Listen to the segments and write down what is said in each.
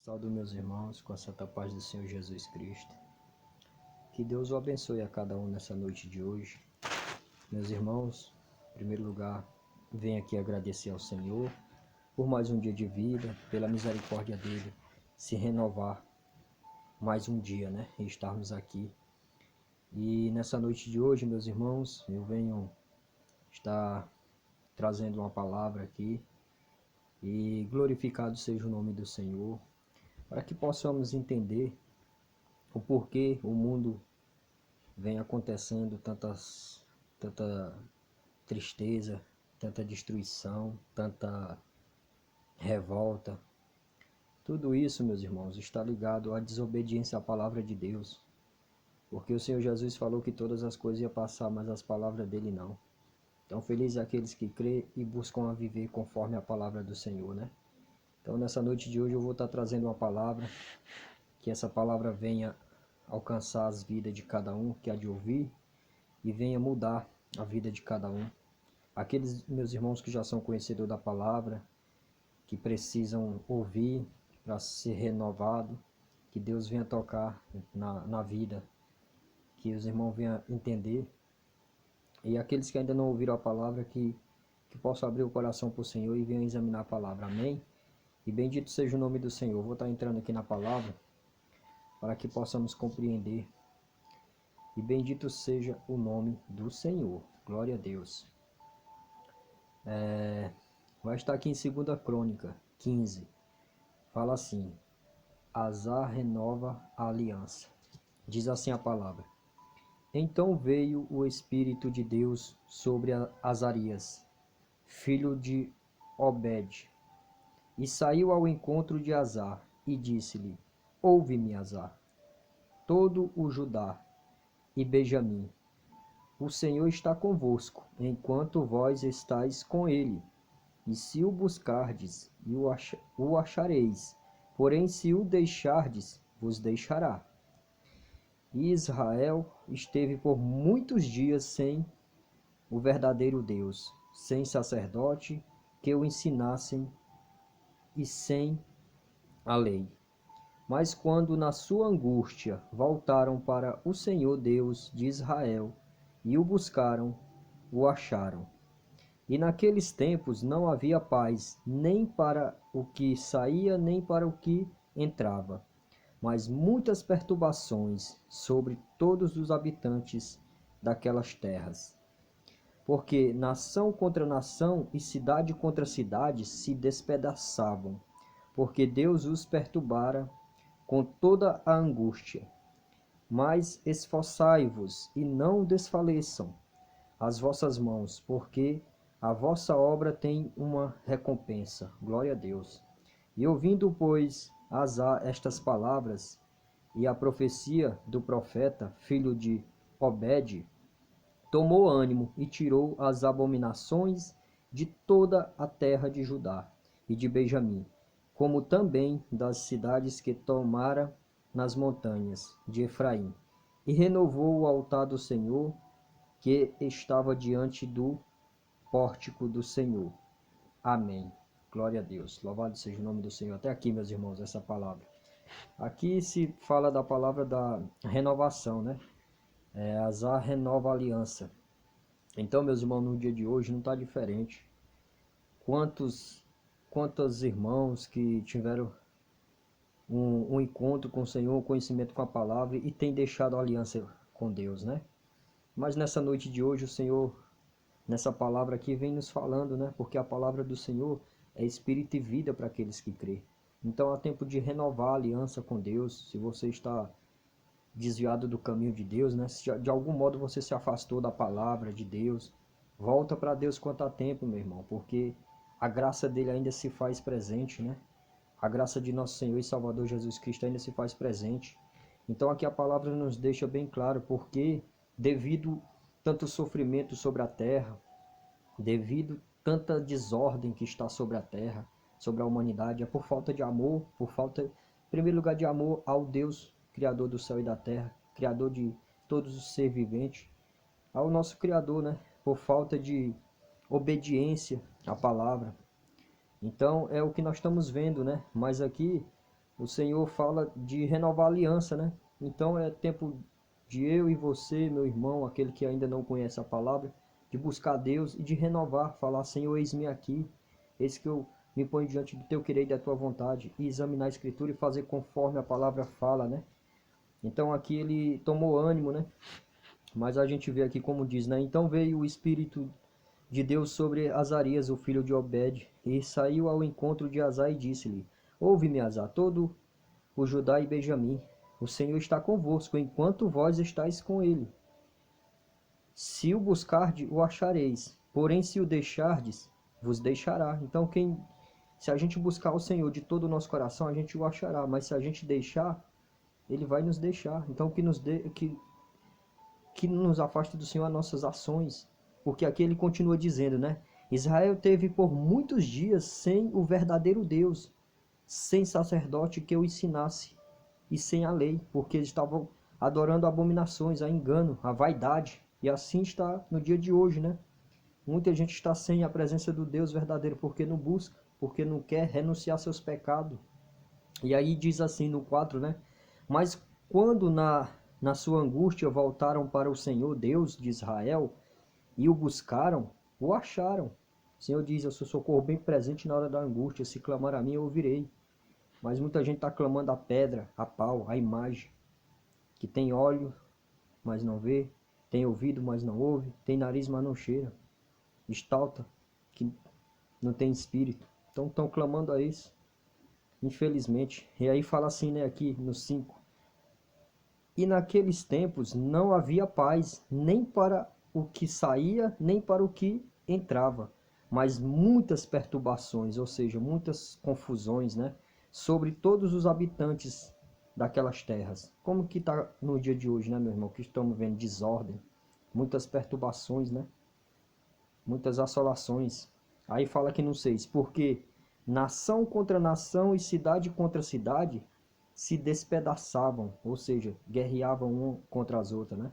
Saúdo meus irmãos com a santa paz do Senhor Jesus Cristo. Que Deus o abençoe a cada um nessa noite de hoje. Meus irmãos, em primeiro lugar, venho aqui agradecer ao Senhor por mais um dia de vida, pela misericórdia dele, se renovar mais um dia, e estarmos aqui. E nessa noite de hoje, meus irmãos, eu venho estar trazendo uma palavra aqui e glorificado seja o nome do Senhor, para que possamos entender o porquê o mundo vem acontecendo tanta tristeza, tanta destruição, tanta revolta. Tudo isso, meus irmãos, está ligado à desobediência à palavra de Deus. Porque o Senhor Jesus falou que todas as coisas iam passar, mas as palavras dele não. Então, felizes aqueles que crêem e buscam a viver conforme a palavra do Senhor, Então, nessa noite de hoje eu vou estar trazendo uma palavra, que essa palavra venha alcançar as vidas de cada um que há de ouvir e venha mudar a vida de cada um. Aqueles meus irmãos que já são conhecedores da palavra, que precisam ouvir para ser renovado, que Deus venha tocar na vida, que os irmãos venham entender. E aqueles que ainda não ouviram a palavra, que possam abrir o coração para o Senhor e venham examinar a palavra. Amém? E bendito seja o nome do Senhor. Eu vou estar entrando aqui na palavra para que possamos compreender. E bendito seja o nome do Senhor. Glória a Deus. Vai estar aqui em 2 Crônica 15. Fala assim: Azar renova a aliança. Diz assim a palavra: Então veio o Espírito de Deus sobre Azarias, filho de Obed, e saiu ao encontro de Azar, e disse-lhe: Ouve-me, Azar, todo o Judá e Benjamim. O Senhor está convosco, enquanto vós estáis com ele. E se o buscardes, o achareis. Porém, se o deixardes, vos deixará. E Israel esteve por muitos dias sem o verdadeiro Deus, sem sacerdote que o ensinassem e sem a lei. Mas quando na sua angústia voltaram para o Senhor Deus de Israel e o buscaram, o acharam. E naqueles tempos não havia paz, nem para o que saía, nem para o que entrava, mas muitas perturbações sobre todos os habitantes daquelas terras. Porque nação contra nação e cidade contra cidade se despedaçavam, porque Deus os perturbara com toda a angústia. Mas esforçai-vos e não desfaleçam as vossas mãos, porque a vossa obra tem uma recompensa. Glória a Deus. E ouvindo, pois, Azar estas palavras e a profecia do profeta, filho de Obed, tomou ânimo e tirou as abominações de toda a terra de Judá e de Benjamim, como também das cidades que tomara nas montanhas de Efraim, e renovou o altar do Senhor, que estava diante do pórtico do Senhor. Amém. Glória a Deus. Louvado seja o nome do Senhor. Até aqui, meus irmãos, essa palavra. Aqui se fala da palavra da renovação, Azar renova a aliança. Então, meus irmãos, no dia de hoje não está diferente. Quantos irmãos que tiveram um encontro com o Senhor, um conhecimento com a palavra e têm deixado a aliança com Deus, Mas nessa noite de hoje o Senhor, nessa palavra aqui, vem nos falando, porque a palavra do Senhor é espírito e vida para aqueles que crê. Então há tempo de renovar a aliança com Deus. Se você está desviado do caminho de Deus, se de algum modo você se afastou da palavra de Deus, volta para Deus quanto há tempo, meu irmão, porque a graça dele ainda se faz presente, A graça de nosso Senhor e Salvador Jesus Cristo ainda se faz presente. Então aqui a palavra nos deixa bem claro porque devido tanto sofrimento sobre a terra, devido tanta desordem que está sobre a terra, sobre a humanidade, é por falta de amor, por falta, em primeiro lugar, de amor ao Deus, Criador do céu e da terra, Criador de todos os seres viventes, ao nosso Criador, por falta de obediência à palavra. Então é o que nós estamos vendo, Mas aqui o Senhor fala de renovar a aliança, né? Então é tempo de eu e você, meu irmão, aquele que ainda não conhece a palavra, de buscar Deus e de renovar, falar, Senhor, eis-me aqui, eis que eu me ponho diante do teu querer e da tua vontade, e examinar a Escritura e fazer conforme a palavra fala, né? Então aqui ele tomou ânimo, né? Mas a gente vê aqui como diz, né? Então veio o Espírito de Deus sobre Azarias, o filho de Obed, e saiu ao encontro de Azar e disse-lhe, ouve-me, Azar, todo o Judá e Benjamim, o Senhor está convosco, enquanto vós estáis com ele. Se o buscardes, o achareis, porém se o deixardes, vos deixará. Então se a gente buscar o Senhor de todo o nosso coração, a gente o achará, mas se a gente deixar, ele vai nos deixar. Então que nos afaste do Senhor as nossas ações, porque aqui ele continua dizendo, né? Israel teve por muitos dias sem o verdadeiro Deus, sem sacerdote que o ensinasse e sem a lei, porque eles estavam adorando abominações, a engano, a vaidade. E assim está no dia de hoje, né? Muita gente está sem a presença do Deus verdadeiro porque não busca, porque não quer renunciar seus pecados. E aí diz assim no 4, né? Mas quando na sua angústia voltaram para o Senhor, Deus de Israel, e o buscaram, o acharam. O Senhor diz, eu sou socorro bem presente na hora da angústia, se clamar a mim eu ouvirei. Mas muita gente está clamando a pedra, a pau, a imagem, que tem olho, mas não vê, tem ouvido, mas não ouve, tem nariz, mas não cheira, estalta, que não tem espírito. Então estão clamando a isso, infelizmente. E aí fala assim, né, aqui no 5. E naqueles tempos não havia paz, nem para o que saía, nem para o que entrava, mas muitas perturbações, ou seja, muitas confusões, né, sobre todos os habitantes daquelas terras. Como que está no dia de hoje, né, meu irmão? Que estamos vendo desordem, muitas perturbações, né? Muitas assolações. Aí fala que no 6, porque nação contra nação e cidade contra cidade se despedaçavam, ou seja, guerreavam um contra as outras, né?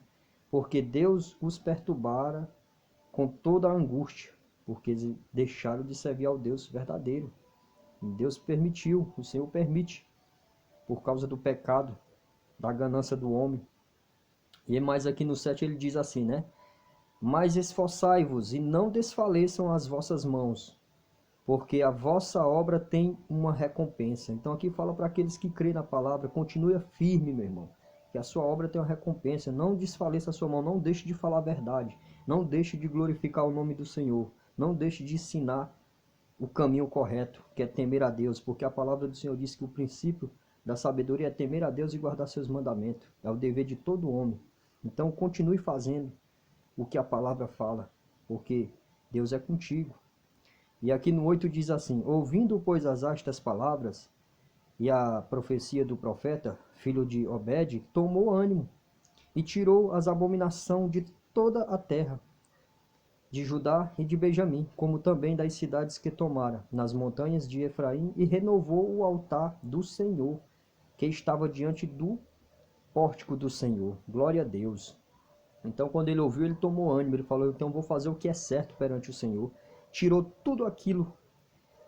Porque Deus os perturbara com toda a angústia, porque eles deixaram de servir ao Deus verdadeiro. E Deus permitiu, o Senhor permite, por causa do pecado, da ganância do homem. E mais aqui no 7 ele diz assim, né? Mas esforçai-vos e não desfaleçam as vossas mãos, porque a vossa obra tem uma recompensa. Então aqui fala para aqueles que creem na palavra, continue firme, meu irmão, que a sua obra tem uma recompensa. Não desfaleça a sua mão, não deixe de falar a verdade, não deixe de glorificar o nome do Senhor, não deixe de ensinar o caminho correto, que é temer a Deus, porque a palavra do Senhor diz que o princípio da sabedoria é temer a Deus e guardar seus mandamentos. É o dever de todo homem. Então continue fazendo o que a palavra fala, porque Deus é contigo. E aqui no 8 diz assim, ouvindo, pois, estas palavras e a profecia do profeta, filho de Obed, tomou ânimo e tirou as abominações de toda a terra, de Judá e de Benjamim, como também das cidades que tomara, nas montanhas de Efraim, e renovou o altar do Senhor, que estava diante do pórtico do Senhor. Glória a Deus. Então, quando ele ouviu, ele tomou ânimo. Ele falou, então vou fazer o que é certo perante o Senhor. Tirou tudo aquilo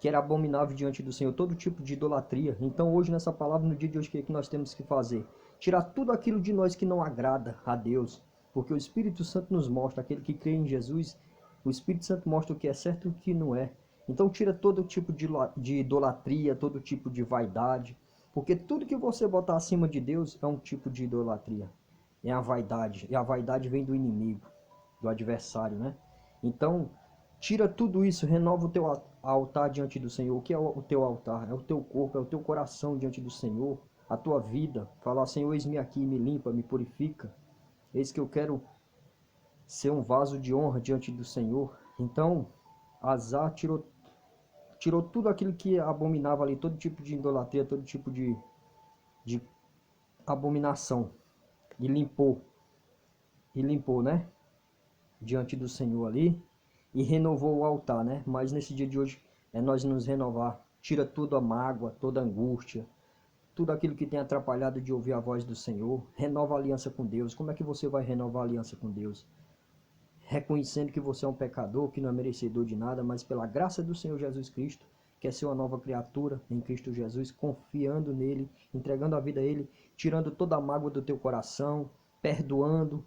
que era abominável diante do Senhor, todo tipo de idolatria. Então, hoje, nessa palavra, no dia de hoje, o que nós temos que fazer? Tirar tudo aquilo de nós que não agrada a Deus. Porque o Espírito Santo nos mostra, aquele que crê em Jesus, o Espírito Santo mostra o que é certo e o que não é. Então, tira todo tipo de idolatria, todo tipo de vaidade. Porque tudo que você botar acima de Deus é um tipo de idolatria. É a vaidade. E a vaidade vem do inimigo, do adversário, né? Então, tira tudo isso, renova o teu altar diante do Senhor. O que é o teu altar? É o teu corpo, é o teu coração diante do Senhor. A tua vida. Falar, Senhor, eis-me aqui, me limpa, me purifica. Eis que eu quero ser um vaso de honra diante do Senhor. Então, Azar tirou tudo aquilo que abominava ali, todo tipo de idolatria, todo tipo de abominação. E limpou, né? Diante do Senhor ali. E renovou o altar, né? Mas nesse dia de hoje é nós nos renovar. Tira toda a mágoa, toda a angústia, tudo aquilo que tem atrapalhado de ouvir a voz do Senhor. Renova a aliança com Deus. Como é que você vai renovar a aliança com Deus? Reconhecendo que você é um pecador, que não é merecedor de nada, mas pela graça do Senhor Jesus Cristo, quer ser uma nova criatura em Cristo Jesus, confiando nele, entregando a vida a ele, tirando toda a mágoa do teu coração, perdoando,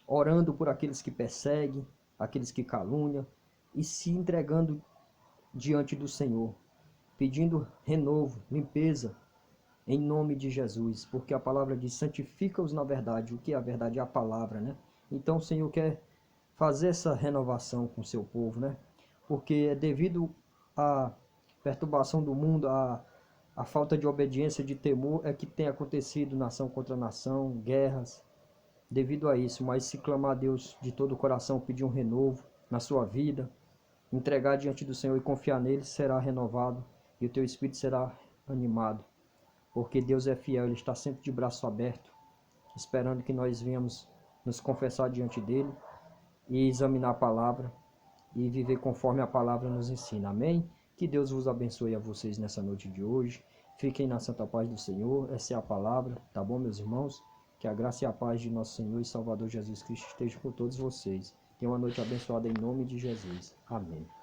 orando por aqueles que perseguem, aqueles que caluniam, e se entregando diante do Senhor, pedindo renovo, limpeza, em nome de Jesus, porque a palavra diz, santifica-os na verdade. O que é a verdade? É a palavra, né? Então o Senhor quer fazer essa renovação com o seu povo, né? Porque é devido à perturbação do mundo, à falta de obediência, de temor, é que tem acontecido nação contra nação, guerras, devido a isso. Mas se clamar a Deus de todo o coração, pedir um renovo na sua vida, entregar diante do Senhor e confiar nele, será renovado e o teu espírito será animado. Porque Deus é fiel, Ele está sempre de braço aberto, esperando que nós venhamos nos confessar diante dEle e examinar a palavra e viver conforme a palavra nos ensina. Amém? Que Deus vos abençoe a vocês nessa noite de hoje. Fiquem na santa paz do Senhor. Essa é a palavra, tá bom, meus irmãos? Que a graça e a paz de nosso Senhor e Salvador Jesus Cristo estejam com todos vocês. Tenham uma noite abençoada em nome de Jesus. Amém.